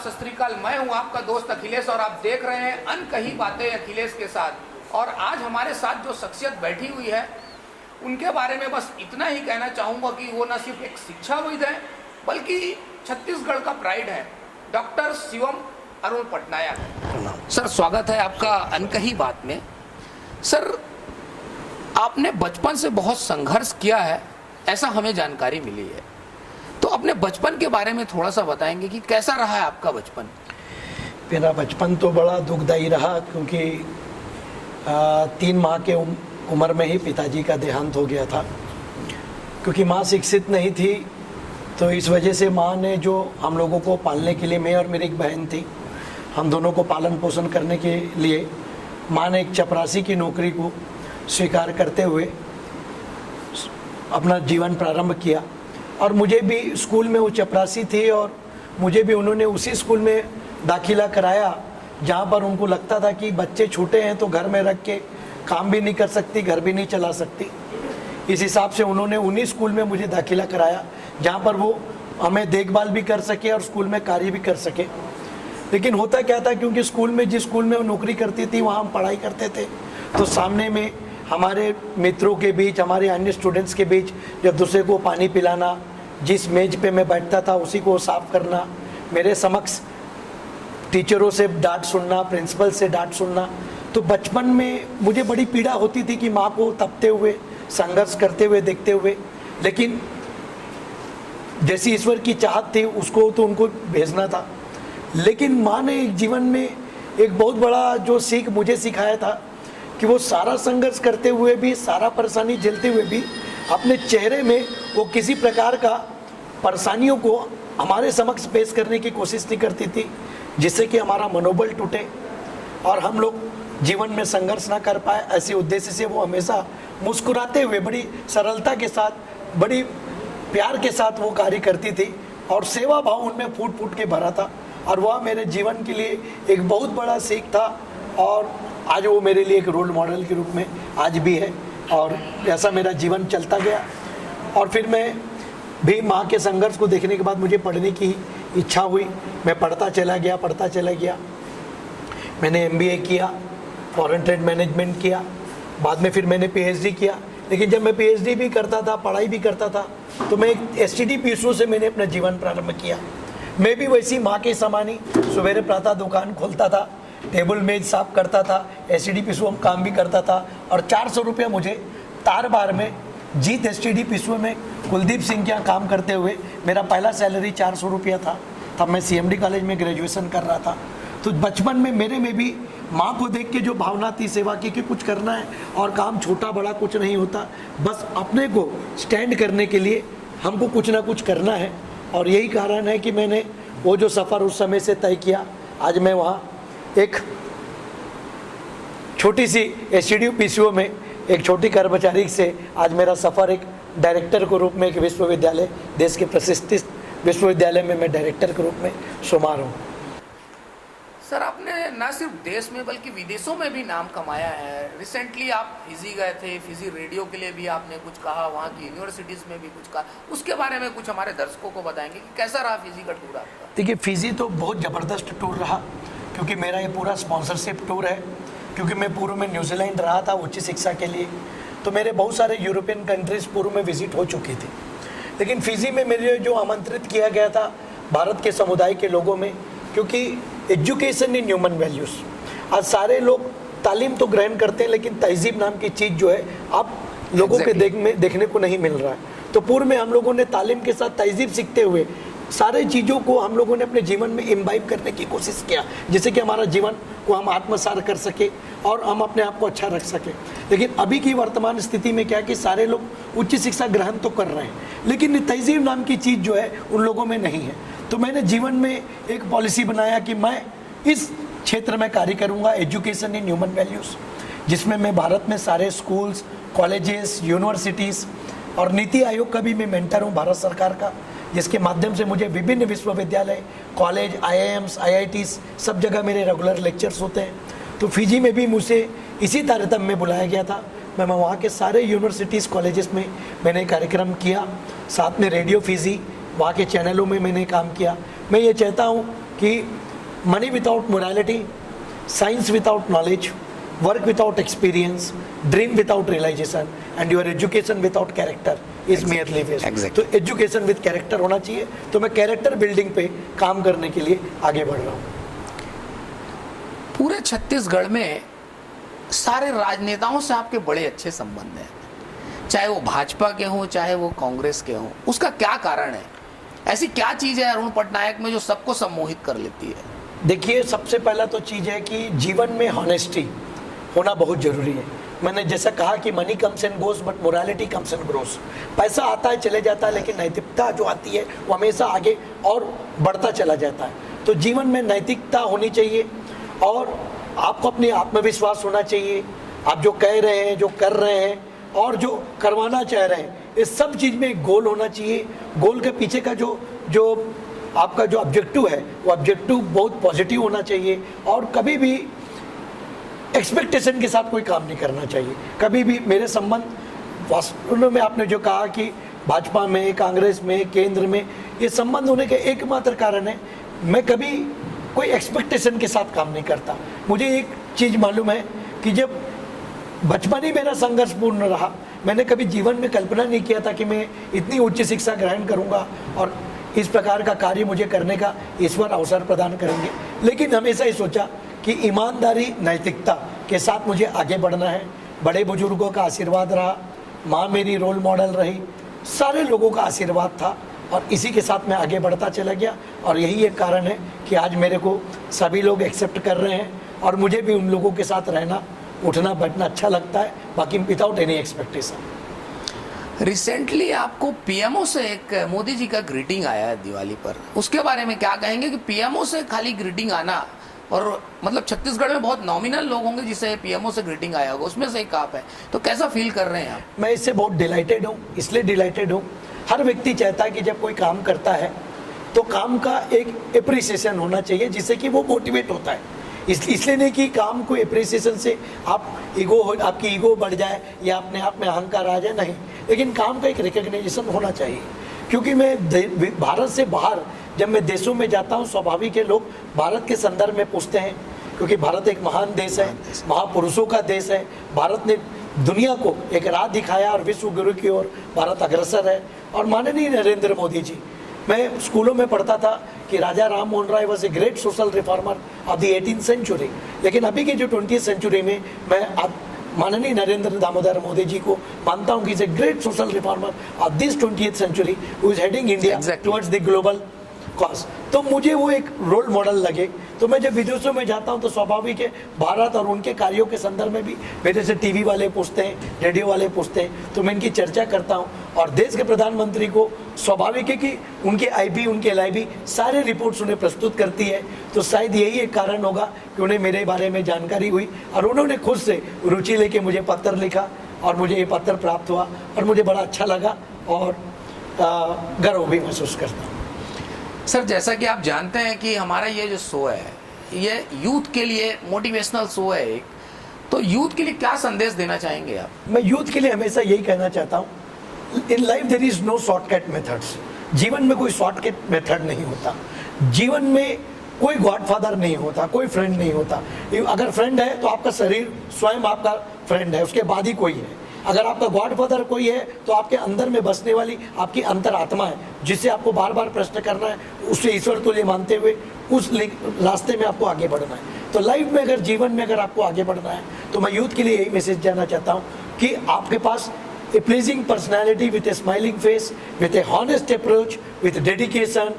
सत श्री अकाल। मैं हूं आपका दोस्त अखिलेश और आप देख रहे हैं अनकही बातें अखिलेश के साथ। और आज हमारे साथ जो शख्सियत बैठी हुई है उनके बारे में बस इतना ही कहना चाहूँगा कि वो न सिर्फ एक शिक्षाविद है बल्कि छत्तीसगढ़ का प्राइड है, डॉक्टर शिवम अरुण पटनायक। सर, स्वागत है आपका अनकही बात में। सर, आपने बचपन से बहुत संघर्ष किया है, ऐसा हमें जानकारी मिली है, तो अपने बचपन के बारे में थोड़ा सा बताएंगे कि कैसा रहा है आपका बचपन? मेरा बचपन तो बड़ा दुखदायी रहा, क्योंकि 3 माह के उम्र में ही पिताजी का देहांत हो गया था। क्योंकि माँ शिक्षित नहीं थी, तो इस वजह से माँ ने जो हम लोगों को पालने के लिए, मैं और मेरी एक बहन थी, हम दोनों को पालन पोषण करने के लिए माँ ने एक चपरासी की नौकरी को स्वीकार करते हुए अपना जीवन प्रारंभ किया। और मुझे भी स्कूल में वो चपरासी थी और मुझे भी उन्होंने उसी स्कूल में दाखिला कराया जहाँ पर उनको लगता था कि बच्चे छोटे हैं तो घर में रख के काम भी नहीं कर सकती, घर भी नहीं चला सकती। इस हिसाब से उन्होंने उन्हीं स्कूल में मुझे दाखिला कराया जहाँ पर वो हमें देखभाल भी कर सके और स्कूल में कार्य भी कर सके। लेकिन होता क्या था, क्योंकि स्कूल में, जिस स्कूल में वो नौकरी करती थी वहाँ हम पढ़ाई करते थे, तो सामने में हमारे मित्रों के बीच, हमारे अन्य स्टूडेंट्स के बीच जब दूसरे को पानी पिलाना, जिस मेज पे मैं बैठता था उसी को साफ करना, मेरे समक्ष टीचरों से डांट सुनना, प्रिंसिपल से डांट सुनना, तो बचपन में मुझे बड़ी पीड़ा होती थी कि माँ को तपते हुए, संघर्ष करते हुए देखते हुए। लेकिन जैसी ईश्वर की चाहत थी उसको तो उनको भेजना था। लेकिन माँ ने एक जीवन में एक बहुत बड़ा जो सीख मुझे सिखाया था कि वो सारा संघर्ष करते हुए भी, सारा परेशानी झेलते हुए भी अपने चेहरे में वो किसी प्रकार का परेशानियों को हमारे समक्ष पेश करने की कोशिश नहीं करती थी, जिससे कि हमारा मनोबल टूटे और हम लोग जीवन में संघर्ष ना कर पाए। ऐसे उद्देश्य से वो हमेशा मुस्कुराते हुए, बड़ी सरलता के साथ, बड़ी प्यार के साथ वो कार्य करती थी और सेवा भाव उनमें फूट फूट के भरा था। और वह मेरे जीवन के लिए एक बहुत बड़ा सीख था और आज वो मेरे लिए एक रोल मॉडल के रूप में आज भी है। और ऐसा मेरा जीवन चलता गया। और फिर मैं भी माँ के संघर्ष को देखने के बाद मुझे पढ़ने की इच्छा हुई। मैं पढ़ता चला गया। मैंने MBA किया, फॉरेन ट्रेड मैनेजमेंट किया, बाद में फिर मैंने PhD किया। लेकिन जब मैं PhD भी करता था, पढ़ाई भी करता था, तो मैं एक STD PSO से मैंने अपना जीवन प्रारंभ किया। मैं भी वैसी माँ के समान ही सवेरे प्रातः दुकान खोलता था, टेबल मेज साफ करता था, STD PSO में काम भी करता था। और 400 रुपया मुझे तार बार में जीत STD PSO में कुलदीप सिंह के यहाँ काम करते हुए मेरा पहला सैलरी 400 रुपया था। तब मैं CMD कॉलेज में ग्रेजुएशन कर रहा था। तो बचपन में मेरे में भी माँ को देख के जो भावना थी सेवा की कि कुछ करना है और काम छोटा बड़ा कुछ नहीं होता, बस अपने को स्टैंड करने के लिए हमको कुछ ना कुछ करना है। और यही कारण है कि मैंने वो जो सफ़र उस समय से तय किया, आज मैं वहाँ एक छोटी सी STD PCO में एक छोटी कर्मचारी से आज मेरा सफ़र एक डायरेक्टर के रूप में, एक विश्वविद्यालय, देश के प्रतिष्ठित विश्वविद्यालय में मैं डायरेक्टर के रूप में शुमार हूँ। सर, आपने न सिर्फ देश में बल्कि विदेशों में भी नाम कमाया है। रिसेंटली आप फिजी गए थे, फिजी रेडियो के लिए भी आपने कुछ कहा, वहाँ की यूनिवर्सिटीज़ में भी कुछ कहा। उसके बारे में कुछ हमारे दर्शकों को बताएंगे कि कैसा रहा फिजी का टूर आपका? देखिए, फिजी तो बहुत ज़बरदस्त टूर रहा, क्योंकि मेरा ये पूरा स्पॉन्सरशिप टूर है। क्योंकि मैं पूर्व में न्यूजीलैंड रहा था उच्च शिक्षा के लिए, तो मेरे बहुत सारे यूरोपियन कंट्रीज़ पूर्व में विजिट हो चुकी थी। लेकिन फिजी में मेरे जो आमंत्रित किया गया था भारत के समुदाय के लोगों में, क्योंकि एजुकेशन इन ह्यूमन वैल्यूज़, आज सारे लोग तालीम तो ग्रहण करते हैं लेकिन तहजीब नाम की चीज़ जो है अब लोगों के देखने को नहीं मिल रहा है। तो पूर्व में हम लोगों ने तालीम के साथ तहजीब सीखते हुए सारे चीज़ों को हम लोगों ने अपने जीवन में इम्बाइब करने की कोशिश किया, जिससे कि हमारा जीवन को हम आत्मसात कर सके और हम अपने आप को अच्छा रख सकें। लेकिन अभी की वर्तमान स्थिति में क्या कि सारे लोग उच्च शिक्षा ग्रहण तो कर रहे हैं, लेकिन तहजीब नाम की चीज़ जो है उन लोगों में नहीं है। तो मैंने जीवन में एक पॉलिसी बनाया कि मैं इस क्षेत्र में कार्य करूंगा, एजुकेशन इन ह्यूमन वैल्यूज़, जिसमें मैं भारत में सारे स्कूल्स, कॉलेजेस, यूनिवर्सिटीज़ और नीति आयोग का भी मैं मेंटर हूं भारत सरकार का, जिसके माध्यम से मुझे विभिन्न विश्वविद्यालय, कॉलेज, IIMs, IITs सब जगह मेरे रेगुलर लेक्चर्स होते हैं। तो फिजी में भी मुझे इसी तारतम्य में बुलाया गया था। मैं वहाँ के सारे यूनिवर्सिटीज़, कॉलेजेस में मैंने कार्यक्रम किया, साथ में रेडियो फिजी, वहाँ के चैनलों में मैंने काम किया। मैं ये चाहता हूँ कि money without morality, science without knowledge, work without experience, dream without realisation and your education without character is merely waste. तो एजुकेशन विद कैरेक्टर होना चाहिए। तो मैं कैरेक्टर बिल्डिंग पे काम करने के लिए आगे बढ़ रहा हूँ। पूरे छत्तीसगढ़ में सारे राजनेताओं से आपके बड़े अच्छे संबंध हैं, चाहे वो भाजपा के हों चाहे वो कांग्रेस के हों। उसका क्या कारण है? ऐसी क्या चीज है अरुण पटनायक में जो सबको सम्मोहित कर लेती है? देखिए, सबसे पहला तो चीज़ है कि जीवन में हॉनेस्टी होना बहुत ज़रूरी है। मैंने जैसा कहा कि money comes and goes but morality comes and grows. पैसा आता है चले जाता है, लेकिन नैतिकता जो आती है वो हमेशा आगे और बढ़ता चला जाता है। तो जीवन में नैतिकता होनी चाहिए और आपको अपनी आत्मविश्वास होना चाहिए। आप जो कह रहे हैं, जो कर रहे हैं और जो करवाना चाह रहे हैं, इस सब चीज़ में एक गोल होना चाहिए। गोल के पीछे का जो आपका जो ऑब्जेक्टिव है वो ऑब्जेक्टिव बहुत पॉजिटिव होना चाहिए और कभी भी एक्सपेक्टेशन के साथ कोई काम नहीं करना चाहिए। कभी भी मेरे संबंध वास्तव में आपने जो कहा कि भाजपा में, कांग्रेस में, केंद्र में ये संबंध होने का एकमात्र कारण है, मैं कभी कोई एक्सपेक्टेशन के साथ काम नहीं करता। मुझे एक चीज़ मालूम है कि जब बचपन ही मेरा संघर्षपूर्ण रहा, मैंने कभी जीवन में कल्पना नहीं किया था कि मैं इतनी उच्च शिक्षा ग्रहण करूंगा और इस प्रकार का कार्य मुझे करने का ईश्वर अवसर प्रदान करेंगे। लेकिन हमेशा ही सोचा कि ईमानदारी, नैतिकता के साथ मुझे आगे बढ़ना है। बड़े बुजुर्गों का आशीर्वाद रहा, माँ मेरी रोल मॉडल रही, सारे लोगों का आशीर्वाद था और इसी के साथ मैं आगे बढ़ता चला गया। और यही एक कारण है कि आज मेरे को सभी लोग एक्सेप्ट कर रहे हैं और मुझे भी उन लोगों के साथ रहना, उठना बैठना अच्छा लगता है, बाकी विदाउट एनी एक्सपेक्टेशन। रिसेंटली आपको पीएमओ से एक मोदी जी का ग्रीटिंग आया है दिवाली पर, उसके बारे में क्या कहेंगे कि पीएमओ से खाली ग्रीटिंग आना, और मतलब छत्तीसगढ़ में बहुत नॉमिनल लोग होंगे जिसे पीएमओ से ग्रीटिंग आया होगा, उसमें से एक आप है, तो कैसा फील कर रहे हैं आप? मैं इससे बहुत डिलाइटेड हूँ। इसलिए डिलाइटेड हूँ, हर व्यक्ति चाहता है कि जब कोई काम करता है तो काम का एक एप्रिसिएशन होना चाहिए जिससे कि वो मोटिवेट होता है। इसलिए नहीं कि काम को एप्रिसिएशन से आपकी ईगो बढ़ जाए या अपने आप में अहंकार आ जाए, नहीं, लेकिन काम का एक रिकग्नाइजेशन होना चाहिए। क्योंकि मैं भारत से बाहर जब मैं देशों में जाता हूँ, स्वाभाविक है लोग भारत के संदर्भ में पूछते हैं, क्योंकि भारत एक महान देश है, महापुरुषों का देश है। भारत ने दुनिया को एक राह दिखाया और विश्व गुरु की ओर भारत अग्रसर है। और माननीय नरेंद्र मोदी जी, मैं स्कूलों में पढ़ता था कि Raja Ram Mohan Roy was a great social reformer of the 18th century, लेकिन अभी के जो 20th सेंचुरी में मैं माननीय नरेंद्र दामोदर मोदी जी को मानता हूँ कि is a great social reformer of this 20th century who is heading India towards the global cause. तो मुझे वो एक रोल मॉडल लगे। तो मैं जब विदेशों में जाता हूँ तो स्वाभाविक है भारत और उनके कार्यों के संदर्भ में भी मेरे से टीवी वाले पूछते हैं, रेडियो वाले पूछते हैं, तो मैं इनकी चर्चा करता हूँ। और देश के प्रधानमंत्री को स्वाभाविक है कि उनके आईबी, उनके एलआईबी सारे रिपोर्ट्स उन्हें प्रस्तुत करती है। तो शायद यही एक कारण होगा कि उन्हें मेरे बारे में जानकारी हुई और उन्होंने खुद से रुचि लेके मुझे पत्र लिखा और मुझे ये पत्र प्राप्त हुआ और मुझे बड़ा अच्छा लगा और गर्व भी महसूस करता हूँ। सर, जैसा कि आप जानते हैं कि हमारा ये जो शो है ये यूथ के लिए मोटिवेशनल शो है एक, तो यूथ के लिए क्या संदेश देना चाहेंगे आप? मैं यूथ के लिए हमेशा यही कहना चाहता हूँ, in life there is no shortcut methods. जीवन में कोई शॉर्टकट मेथड नहीं होता। जीवन में कोई गॉडफादर नहीं होता, कोई फ्रेंड नहीं होता। अगर फ्रेंड है तो आपका शरीर स्वयं आपका फ्रेंड है, उसके बाद ही कोई है। अगर आपका गॉडफादर कोई है तो आपके अंदर में बसने वाली आपकी अंतरात्मा है, जिससे आपको बार बार प्रश्न करना है, उससे ईश्वर तुल्य मानते हुए उस रास्ते में आपको आगे बढ़ना है। तो लाइफ में अगर जीवन में अगर आपको आगे बढ़ना है तो मैं यूथ के लिए यही मैसेज देना चाहता हूँ कि आपके पास a pleasing personality with a smiling face, with a honest approach, with dedication,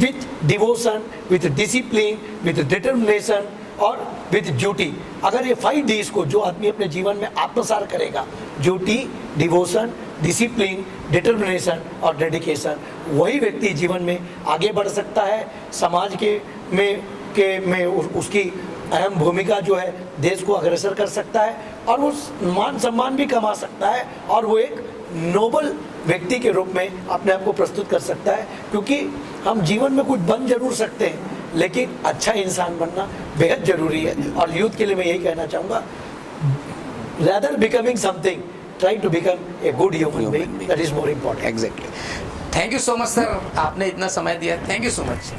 with devotion, with discipline, with determination और with duty। अगर ये 5 Ds को जो आदमी अपने जीवन में आत्मसात करेगा, ड्यूटी, डिवोशन, डिसिप्लिन, डिटर्मिनेशन और डेडिकेशन, वही व्यक्ति जीवन में आगे बढ़ सकता है। समाज में उसकी अहम भूमिका जो है देश को अग्रसर कर सकता है और वो मान सम्मान भी कमा सकता है और वो एक नोबल व्यक्ति के रूप में अपने आप को प्रस्तुत कर सकता है। क्योंकि हम जीवन में कुछ बन जरूर सकते हैं, लेकिन अच्छा इंसान बनना बेहद जरूरी है। और यूथ के लिए मैं यही कहना चाहूँगा, rather becoming something, try to become a good human being, that is more important. Exactly. Thank you so much sir, आपने इतना समय दिया, थैंक यू सो मच।